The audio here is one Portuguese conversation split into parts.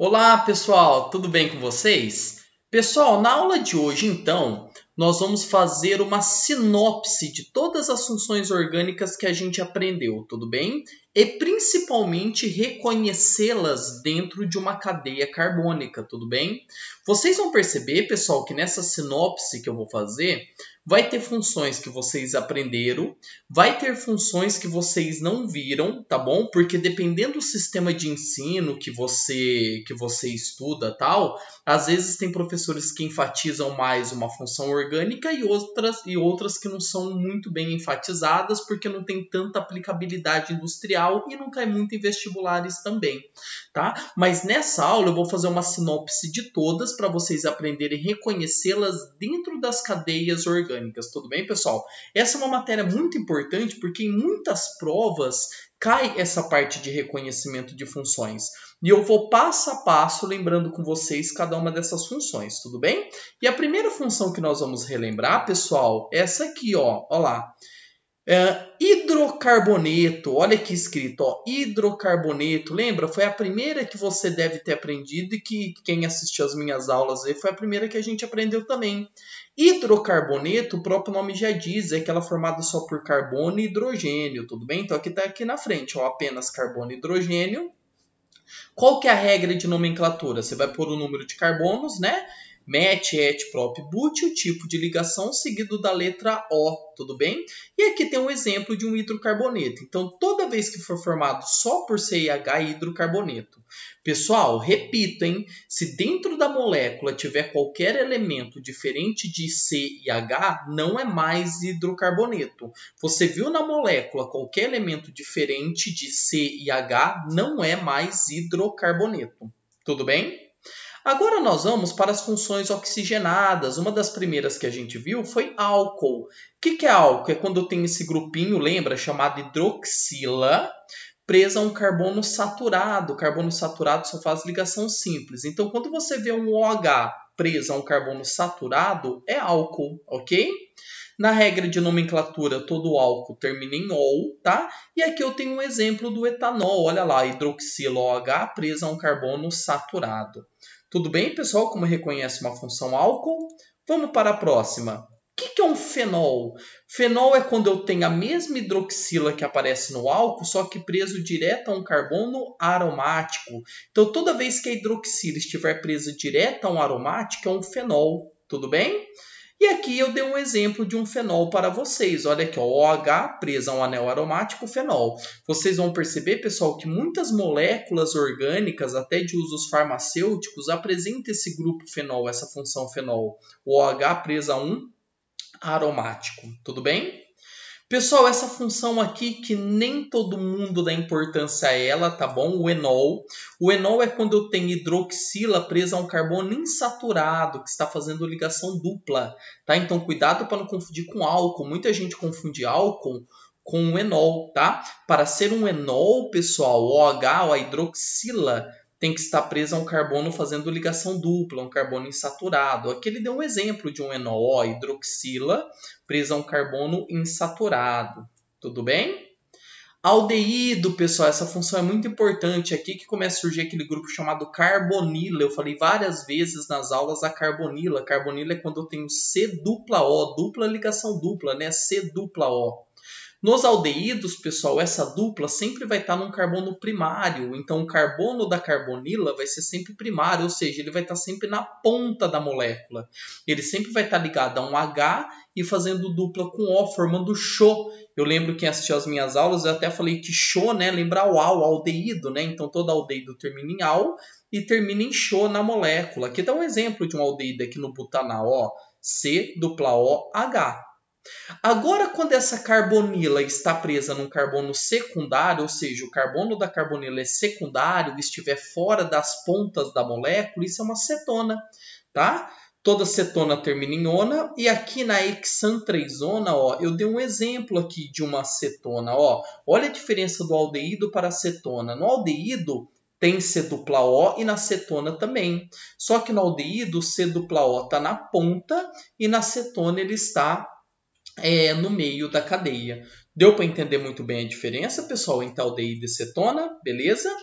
Olá, pessoal, tudo bem com vocês? Pessoal, na aula de hoje, então, nós vamos fazer uma sinopse de todas as funções orgânicas que a gente aprendeu, tudo bem? E principalmente reconhecê-las dentro de uma cadeia carbônica, tudo bem? Vocês vão perceber, pessoal, que nessa sinopse que eu vou fazer, vai ter funções que vocês aprenderam, vai ter funções que vocês não viram, tá bom? Porque dependendo do sistema de ensino que você estuda, tal, às vezes tem professores que enfatizam mais uma função orgânica e outras que não são muito bem enfatizadas porque não tem tanta aplicabilidade industrial e não cai muito em vestibulares também, tá? Mas nessa aula eu vou fazer uma sinopse de todas para vocês aprenderem a reconhecê-las dentro das cadeias orgânicas, tudo bem, pessoal? Essa é uma matéria muito importante porque em muitas provas cai essa parte de reconhecimento de funções. E eu vou passo a passo lembrando com vocês cada uma dessas funções, tudo bem? E a primeira função que nós vamos relembrar, pessoal, é essa aqui, ó lá. Hidrocarboneto, olha aqui escrito, ó, hidrocarboneto, lembra? Foi a primeira que você deve ter aprendido e que quem assistiu às minhas aulas aí foi a primeira que a gente aprendeu também. Hidrocarboneto, o próprio nome já diz, é que ela é formada só por carbono e hidrogênio, tudo bem? Então aqui está aqui na frente, ó, apenas carbono e hidrogênio. Qual que é a regra de nomenclatura? Você vai pôr o número de carbonos, né? Met, et, prop, but, o tipo de ligação seguido da letra O, tudo bem? E aqui tem um exemplo de um hidrocarboneto. Então, toda vez que for formado só por CH, é hidrocarboneto. Pessoal, repito, hein? Se dentro da molécula tiver qualquer elemento diferente de C e H, não é mais hidrocarboneto. Você viu na molécula qualquer elemento diferente de C e H, não é mais hidrocarboneto. Tudo bem? Agora nós vamos para as funções oxigenadas. Uma das primeiras que a gente viu foi álcool. O que é álcool? É quando eu tenho esse grupinho, lembra, chamado hidroxila, presa a um carbono saturado. O carbono saturado só faz ligação simples. Então, quando você vê um OH preso a um carbono saturado, é álcool, ok? Na regra de nomenclatura, todo álcool termina em ol, tá? E aqui eu tenho um exemplo do etanol. Olha lá, hidroxila OH presa a um carbono saturado. Tudo bem, pessoal? Como reconhece uma função álcool? Vamos para a próxima. O que é um fenol? Fenol é quando eu tenho a mesma hidroxila que aparece no álcool, só que preso direto a um carbono aromático. Então, toda vez que a hidroxila estiver presa direto a um aromático, é um fenol. Tudo bem? E aqui eu dei um exemplo de um fenol para vocês. Olha aqui, ó, OH presa a um anel aromático, fenol. Vocês vão perceber, pessoal, que muitas moléculas orgânicas, até de usos farmacêuticos, apresentam esse grupo fenol, essa função fenol. O OH presa a um aromático. Tudo bem? Pessoal, essa função aqui que nem todo mundo dá importância a ela, tá bom? O enol. O enol é quando eu tenho hidroxila presa a um carbono insaturado, que está fazendo ligação dupla, tá? Então, cuidado para não confundir com álcool. Muita gente confunde álcool com o enol, tá? Para ser um enol, pessoal, o OH, a hidroxila, tem que estar presa a um carbono fazendo ligação dupla, um carbono insaturado. Aqui ele deu um exemplo de um enol, ó, hidroxila presa a um carbono insaturado. Tudo bem? Aldeído, pessoal, essa função é muito importante aqui que começa a surgir aquele grupo chamado carbonila. Eu falei várias vezes nas aulas a carbonila. Carbonila é quando eu tenho C dupla O, dupla ligação dupla, né? C dupla O. Nos aldeídos, pessoal, essa dupla sempre vai estar num carbono primário. Então, o carbono da carbonila vai ser sempre primário, ou seja, ele vai estar sempre na ponta da molécula. Ele sempre vai estar ligado a um H e fazendo dupla com O, formando CHO. Eu lembro que assistiu às minhas aulas, eu até falei que CHO, né, lembra o AL, aldeído, né? Então, todo aldeído termina em AL e termina em CHO na molécula. Aqui dá um exemplo de um aldeído aqui no butanal, ó, C dupla O H. Agora, quando essa carbonila está presa num carbono secundário, ou seja, o carbono da carbonila é secundário e estiver fora das pontas da molécula, isso é uma cetona, tá? Toda cetona termina em ona e aqui na hexantrezona, ó, eu dei um exemplo aqui de uma cetona, ó. Olha a diferença do aldeído para a cetona. No aldeído tem C dupla O e na cetona também. Só que no aldeído, C dupla O está na ponta e na cetona ele está no meio da cadeia. Deu para entender muito bem a diferença, pessoal, entre aldeído e cetona, beleza?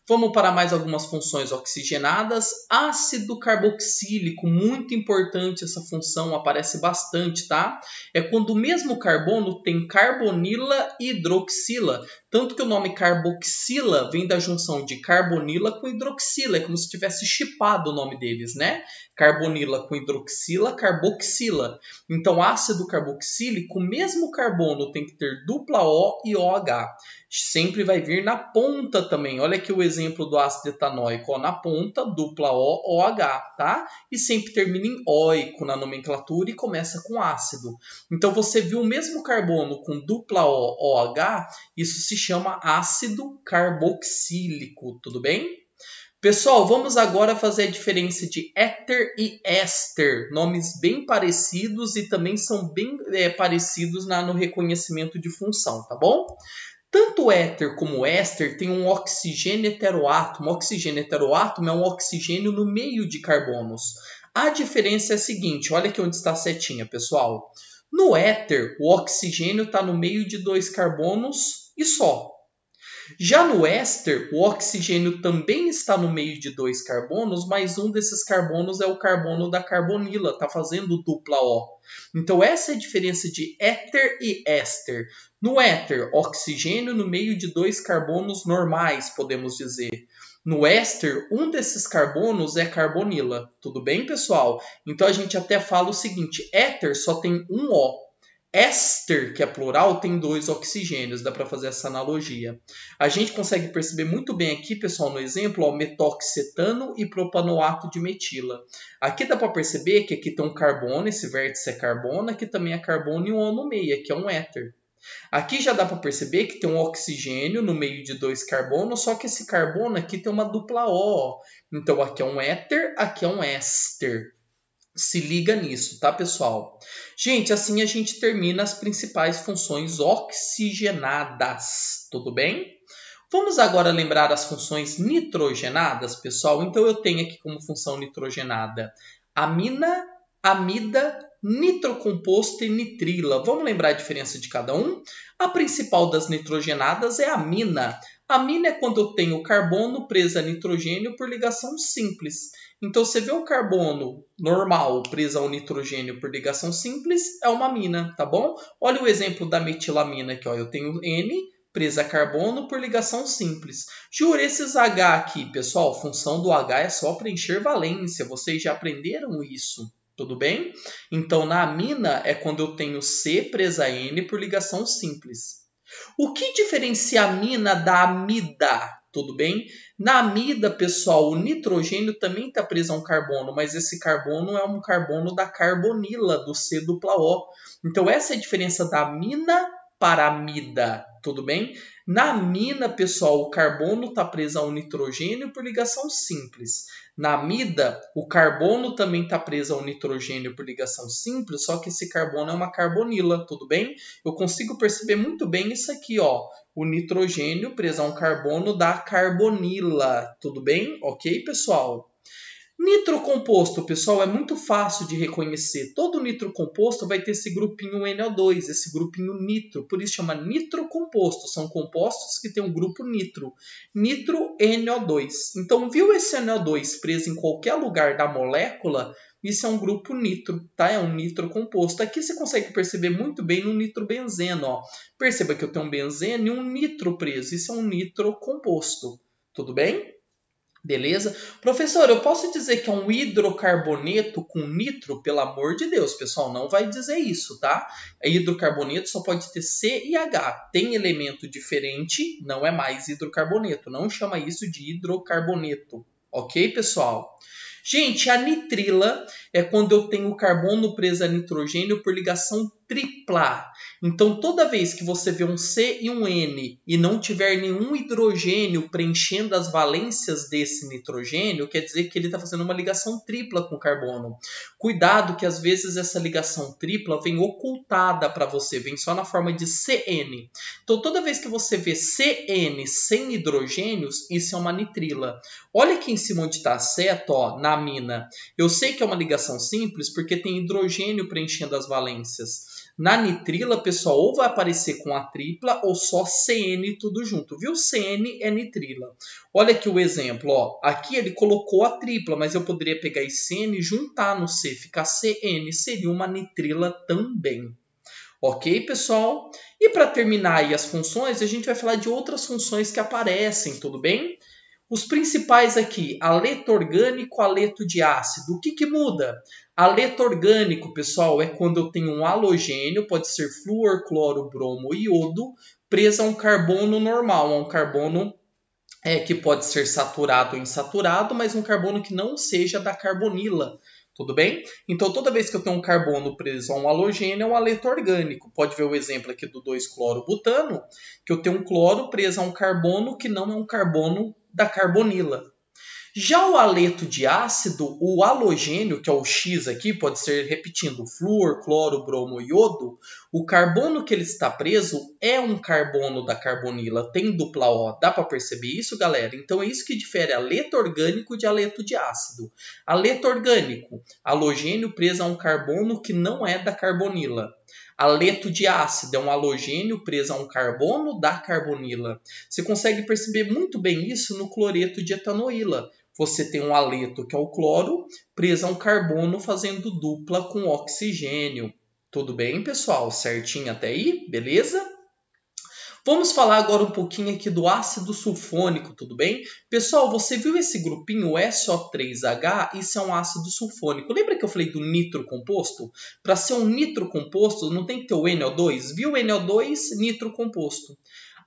Vamos para mais algumas funções oxigenadas. Ácido carboxílico, muito importante essa função, aparece bastante, tá? É quando o mesmo carbono tem carbonila e hidroxila. Tanto que o nome carboxila vem da junção de carbonila com hidroxila. É como se tivesse chipado o nome deles, né? Carbonila com hidroxila, carboxila. Então, ácido carboxílico, o mesmo carbono tem que ter dupla O e OH. Sempre vai vir na ponta também. Olha aqui o exemplo do ácido etanóico. Ó, na ponta, dupla O, OH, tá? E sempre termina em óico na nomenclatura e começa com ácido. Então, você viu o mesmo carbono com dupla O, OH, isso se chama ácido carboxílico, tudo bem? Pessoal, vamos agora fazer a diferença de éter e éster. Nomes bem parecidos e também são bem parecidos no reconhecimento de função, tá bom? Tanto éter como éster tem um oxigênio heteroátomo. O oxigênio heteroátomo é um oxigênio no meio de carbonos. A diferença é a seguinte, olha aqui onde está a setinha, pessoal. No éter, o oxigênio está no meio de 2 carbonos e só. Já no éster, o oxigênio também está no meio de 2 carbonos, mas um desses carbonos é o carbono da carbonila, está fazendo dupla O. Então, essa é a diferença de éter e éster. No éter, oxigênio no meio de 2 carbonos normais, podemos dizer. No éster, um desses carbonos é carbonila. Tudo bem, pessoal? Então, a gente até fala o seguinte, éter só tem um O. Éster, que é plural, tem 2 oxigênios, dá para fazer essa analogia. A gente consegue perceber muito bem aqui, pessoal, no exemplo, ó, metoxetano e propanoato de metila. Aqui dá para perceber que aqui tem um carbono, esse vértice é carbono, aqui também é carbono e um O no meio, aqui é um éter. Aqui já dá para perceber que tem um oxigênio no meio de 2 carbonos, só que esse carbono aqui tem uma dupla O. Então aqui é um éter, aqui é um éster. Se liga nisso, tá, pessoal? Gente, assim a gente termina as principais funções oxigenadas, tudo bem? Vamos agora lembrar as funções nitrogenadas, pessoal? Então, eu tenho aqui como função nitrogenada amina, amida, nitrocomposto e nitrila. Vamos lembrar a diferença de cada um? A principal das nitrogenadas é a amina. A amina é quando eu tenho carbono preso a nitrogênio por ligação simples. Então, você vê o carbono normal preso ao nitrogênio por ligação simples, é uma amina, tá bom? Olha o exemplo da metilamina aqui, ó. Eu tenho N presa a carbono por ligação simples. Juro, esses H aqui, pessoal, função do H é só preencher valência. Vocês já aprenderam isso, tudo bem? Então, na amina é quando eu tenho C presa a N por ligação simples. O que diferencia a amina da amida? Tudo bem? Na amida, pessoal, o nitrogênio também está preso a um carbono, mas esse carbono é um carbono da carbonila, do C-O. Então, essa é a diferença da amina para a amida, tudo bem? Na amina, pessoal, o carbono está preso a um nitrogênio por ligação simples. Na amida, o carbono também está preso a um nitrogênio por ligação simples, só que esse carbono é uma carbonila, tudo bem? Eu consigo perceber muito bem isso aqui, ó. O nitrogênio preso a um carbono da carbonila, tudo bem? Ok, pessoal? Nitrocomposto, pessoal, é muito fácil de reconhecer. Todo nitrocomposto vai ter esse grupinho NO2, esse grupinho nitro. Por isso chama nitrocomposto. São compostos que têm um grupo nitro. Nitro NO2. Então, viu esse NO2 preso em qualquer lugar da molécula? Isso é um grupo nitro, tá? É um nitrocomposto. Aqui você consegue perceber muito bem no nitrobenzeno, ó. Perceba que eu tenho um benzeno e um nitro preso. Isso é um nitrocomposto. Tudo bem? Beleza? Professor, eu posso dizer que é um hidrocarboneto com nitro? Pelo amor de Deus, pessoal, não vai dizer isso, tá? Hidrocarboneto só pode ter C e H. Tem elemento diferente, não é mais hidrocarboneto. Não chama isso de hidrocarboneto. Ok, pessoal? Gente, a nitrila é quando eu tenho carbono preso a nitrogênio por ligação tripla. Então, toda vez que você vê um C e um N e não tiver nenhum hidrogênio preenchendo as valências desse nitrogênio, quer dizer que ele está fazendo uma ligação tripla com o carbono. Cuidado que às vezes essa ligação tripla vem ocultada para você, vem só na forma de CN. Então, toda vez que você vê CN sem hidrogênios, isso é uma nitrila. Olha aqui em cima onde está a seta, ó, na amina. Eu sei que é uma ligação simples porque tem hidrogênio preenchendo as valências. Na nitrila, pessoal, ou vai aparecer com a tripla ou só CN tudo junto, viu? CN é nitrila. Olha aqui o exemplo, ó. Aqui ele colocou a tripla, mas eu poderia pegar esse CN e juntar no C, ficar CN, seria uma nitrila também. Ok, pessoal? E para terminar aí as funções, a gente vai falar de outras funções que aparecem, tudo bem? Os principais aqui, aleto orgânico, aleto de ácido. O que muda? Aleto orgânico, pessoal, é quando eu tenho um halogênio, pode ser flúor, cloro, bromo, iodo, preso a um carbono normal, a um carbono que pode ser saturado ou insaturado, mas um carbono que não seja da carbonila. Tudo bem? Então, toda vez que eu tenho um carbono preso a um halogênio, é um aleto orgânico. Pode ver o exemplo aqui do 2-cloro-butano, que eu tenho um cloro preso a um carbono que não é um carbono da carbonila. Já o aleto de ácido, o halogênio, que é o X aqui, pode ser, repetindo, flúor, cloro, bromo, iodo, o carbono que ele está preso é um carbono da carbonila, tem dupla O. Dá para perceber isso, galera? Então é isso que difere aleto orgânico de aleto de ácido. Aleto orgânico, halogênio preso a um carbono que não é da carbonila. Aleto de ácido é um halogênio preso a um carbono da carbonila. Você consegue perceber muito bem isso no cloreto de etanoíla. Você tem um aleto, que é o cloro, preso a um carbono fazendo dupla com oxigênio. Tudo bem, pessoal? Certinho até aí? Beleza? Vamos falar agora um pouquinho aqui do ácido sulfônico, tudo bem? Pessoal, você viu esse grupinho SO3H? Isso é um ácido sulfônico. Lembra que eu falei do nitro composto? Para ser um nitro composto, não tem que ter o NO2? Viu NO2, nitro composto.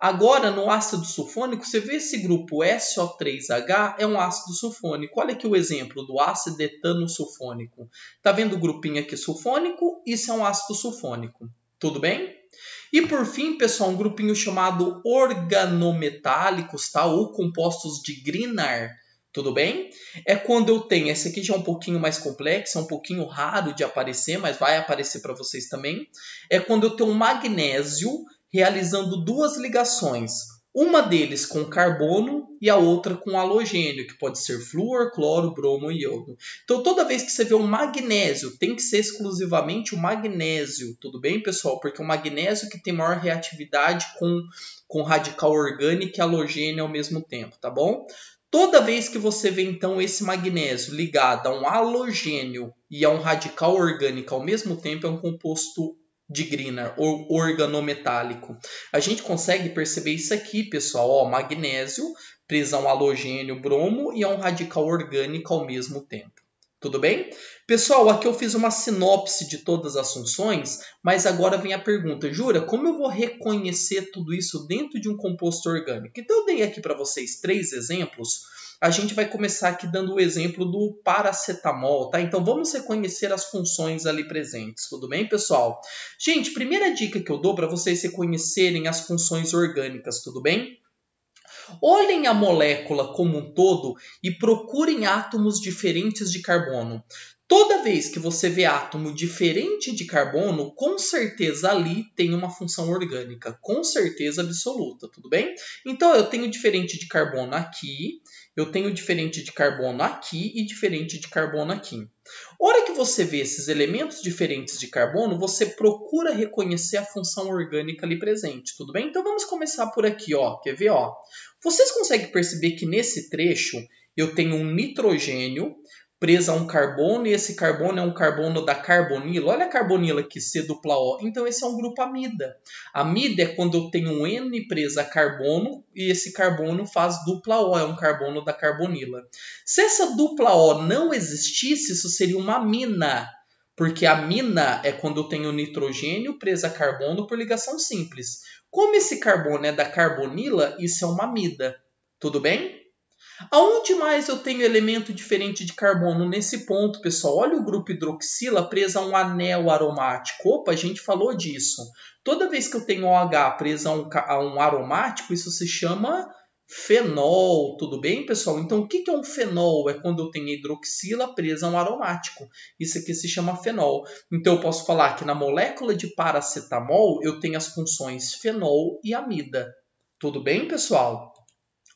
Agora, no ácido sulfônico, você vê esse grupo SO3H, é um ácido sulfônico. Olha aqui o exemplo do ácido etano sulfônico. Tá vendo o grupinho aqui sulfônico? Isso é um ácido sulfônico. Tudo bem? E por fim, pessoal, um grupinho chamado organometálicos, tá? Ou compostos de Grignard. Tudo bem? É quando eu tenho, esse aqui já é um pouquinho mais complexo, é um pouquinho raro de aparecer, mas vai aparecer para vocês também. É quando eu tenho um magnésio realizando duas ligações. Uma deles com carbono e a outra com halogênio, que pode ser flúor, cloro, bromo e iodo. Então, toda vez que você vê um magnésio, tem que ser exclusivamente o magnésio. Tudo bem, pessoal? Porque o magnésio que tem maior reatividade com radical orgânico e halogênio ao mesmo tempo, tá bom? Toda vez que você vê, então, esse magnésio ligado a um halogênio e a um radical orgânico ao mesmo tempo, é um composto de Grignard, ou organometálico. A gente consegue perceber isso aqui, pessoal. Ó, magnésio preso a um halogênio bromo e a um radical orgânico ao mesmo tempo. Tudo bem? Pessoal, aqui eu fiz uma sinopse de todas as funções, mas agora vem a pergunta, Jura, como eu vou reconhecer tudo isso dentro de um composto orgânico? Então eu dei aqui para vocês 3 exemplos. A gente vai começar aqui dando o exemplo do paracetamol, tá? Então vamos reconhecer as funções ali presentes, tudo bem, pessoal? Gente, primeira dica que eu dou para vocês reconhecerem as funções orgânicas, tudo bem? Olhem a molécula como um todo e procurem átomos diferentes de carbono. Toda vez que você vê átomo diferente de carbono, com certeza ali tem uma função orgânica, com certeza absoluta, tudo bem? Então eu tenho diferente de carbono aqui, eu tenho diferente de carbono aqui e diferente de carbono aqui. Hora que você vê esses elementos diferentes de carbono, você procura reconhecer a função orgânica ali presente, tudo bem? Então vamos começar por aqui, ó. Quer ver, ó? Vocês conseguem perceber que nesse trecho eu tenho um nitrogênio preso a um carbono e esse carbono é um carbono da carbonila. Olha a carbonila aqui, C dupla O. Então esse é um grupo amida. Amida é quando eu tenho um N preso a carbono e esse carbono faz dupla O, é um carbono da carbonila. Se essa dupla O não existisse, isso seria uma amina. Porque a amina é quando eu tenho nitrogênio preso a carbono por ligação simples. Como esse carbono é da carbonila, isso é uma amida. Tudo bem? Aonde mais eu tenho elemento diferente de carbono? Nesse ponto, pessoal. Olha o grupo hidroxila preso a um anel aromático. Opa, a gente falou disso. Toda vez que eu tenho OH preso a um aromático, isso se chama fenol. Tudo bem, pessoal? Então, o que é um fenol? É quando eu tenho hidroxila presa a um aromático. Isso aqui se chama fenol. Então, eu posso falar que na molécula de paracetamol, eu tenho as funções fenol e amida. Tudo bem, pessoal?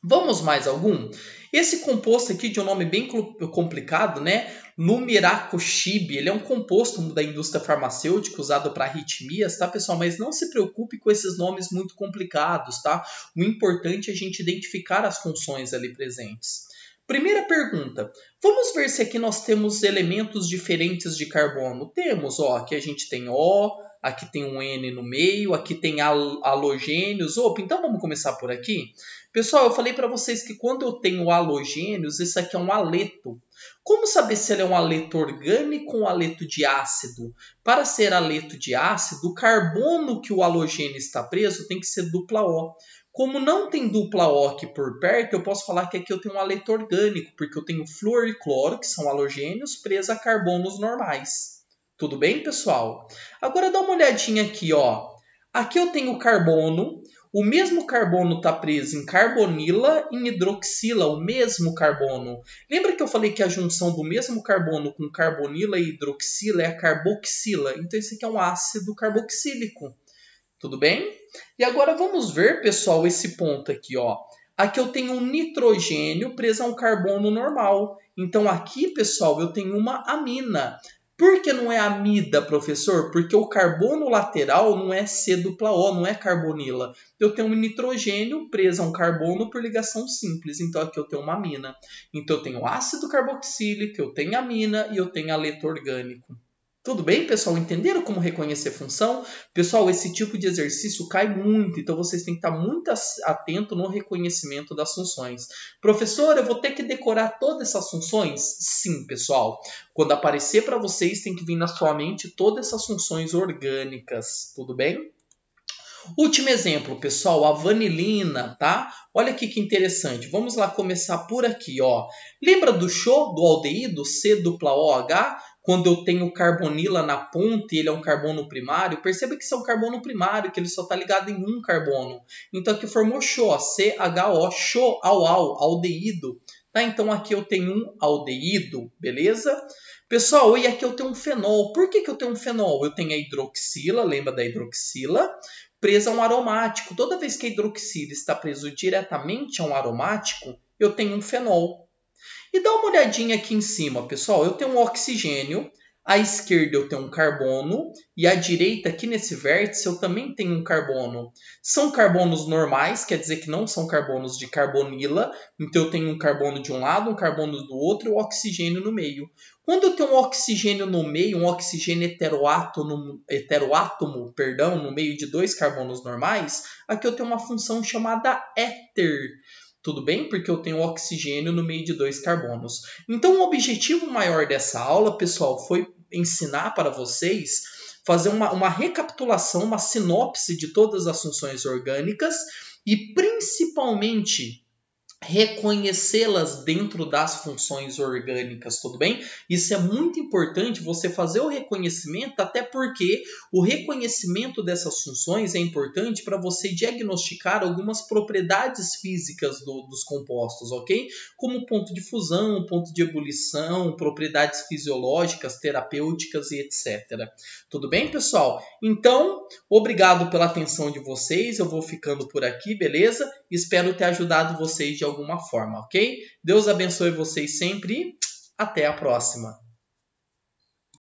Vamos mais algum? Esse composto aqui de um nome bem complicado, né? Lumiracoxib, ele é um composto da indústria farmacêutica usado para arritmias, tá, pessoal? Mas não se preocupe com esses nomes muito complicados, tá? O importante é a gente identificar as funções ali presentes. Primeira pergunta, vamos ver se aqui nós temos elementos diferentes de carbono. Temos, ó, aqui a gente tem O, aqui tem um N no meio, aqui tem halogênios. Opa, então vamos começar por aqui? Pessoal, eu falei para vocês que quando eu tenho halogênios, isso aqui é um haleto. Como saber se ele é um haleto orgânico ou um haleto de ácido? Para ser haleto de ácido, o carbono que o halogênio está preso tem que ser dupla O. Como não tem dupla O aqui por perto, eu posso falar que aqui eu tenho um haleto orgânico, porque eu tenho flúor e cloro, que são halogênios, presos a carbonos normais. Tudo bem, pessoal? Agora dá uma olhadinha aqui, ó. Aqui eu tenho carbono. O mesmo carbono está preso em carbonila e em hidroxila, o mesmo carbono. Lembra que eu falei que a junção do mesmo carbono com carbonila e hidroxila é a carboxila? Então esse aqui é um ácido carboxílico. Tudo bem? E agora vamos ver, pessoal, esse ponto aqui, ó. Aqui eu tenho um nitrogênio preso a um carbono normal. Então aqui, pessoal, eu tenho uma amina. Por que não é amida, professor? Porque o carbono lateral não é C-O, não é carbonila. Eu tenho um nitrogênio preso a um carbono por ligação simples. Então aqui eu tenho uma amina. Então eu tenho ácido carboxílico, eu tenho amina e eu tenho haleto orgânico. Tudo bem, pessoal? Entenderam como reconhecer função? Pessoal, esse tipo de exercício cai muito, então vocês têm que estar muito atento no reconhecimento das funções. Professor, eu vou ter que decorar todas essas funções? Sim, pessoal. Quando aparecer para vocês, tem que vir na sua mente todas essas funções orgânicas. Tudo bem? Último exemplo, pessoal, a vanilina, tá? Olha aqui que interessante. Vamos lá começar por aqui, ó. Lembra do CHO, do aldeído, C-OH? Quando eu tenho carbonila na ponta e ele é um carbono primário, perceba que isso é um carbono primário, que ele só está ligado em um carbono. Então aqui formou CHO, CHO, CHO, aldeído. Tá? Então aqui eu tenho um aldeído, beleza? Pessoal, e aqui eu tenho um fenol. Por que eu tenho um fenol? Eu tenho a hidroxila, lembra da hidroxila? Presa a um aromático. Toda vez que a hidroxila está preso diretamente a um aromático, eu tenho um fenol. E dá uma olhadinha aqui em cima, pessoal. Eu tenho um oxigênio, à esquerda eu tenho um carbono e à direita, aqui nesse vértice, eu também tenho um carbono. São carbonos normais, quer dizer que não são carbonos de carbonila. Então eu tenho um carbono de um lado, um carbono do outro e o oxigênio no meio. Quando eu tenho um oxigênio no meio, um oxigênio heteroátomo, no meio de dois carbonos normais, aqui eu tenho uma função chamada éter. Tudo bem? Porque eu tenho oxigênio no meio de dois carbonos. Então, o objetivo maior dessa aula, pessoal, foi ensinar para vocês fazer uma recapitulação, uma sinopse de todas as funções orgânicas e, principalmente, reconhecê-las dentro das funções orgânicas, tudo bem? Isso é muito importante você fazer o reconhecimento, até porque o reconhecimento dessas funções é importante para você diagnosticar algumas propriedades físicas dos compostos, ok? Como ponto de fusão, ponto de ebulição, propriedades fisiológicas, terapêuticas e etc. Tudo bem, pessoal? Então, obrigado pela atenção de vocês, eu vou ficando por aqui, beleza? Espero ter ajudado vocês de alguma forma, ok? Deus abençoe vocês sempre e até a próxima.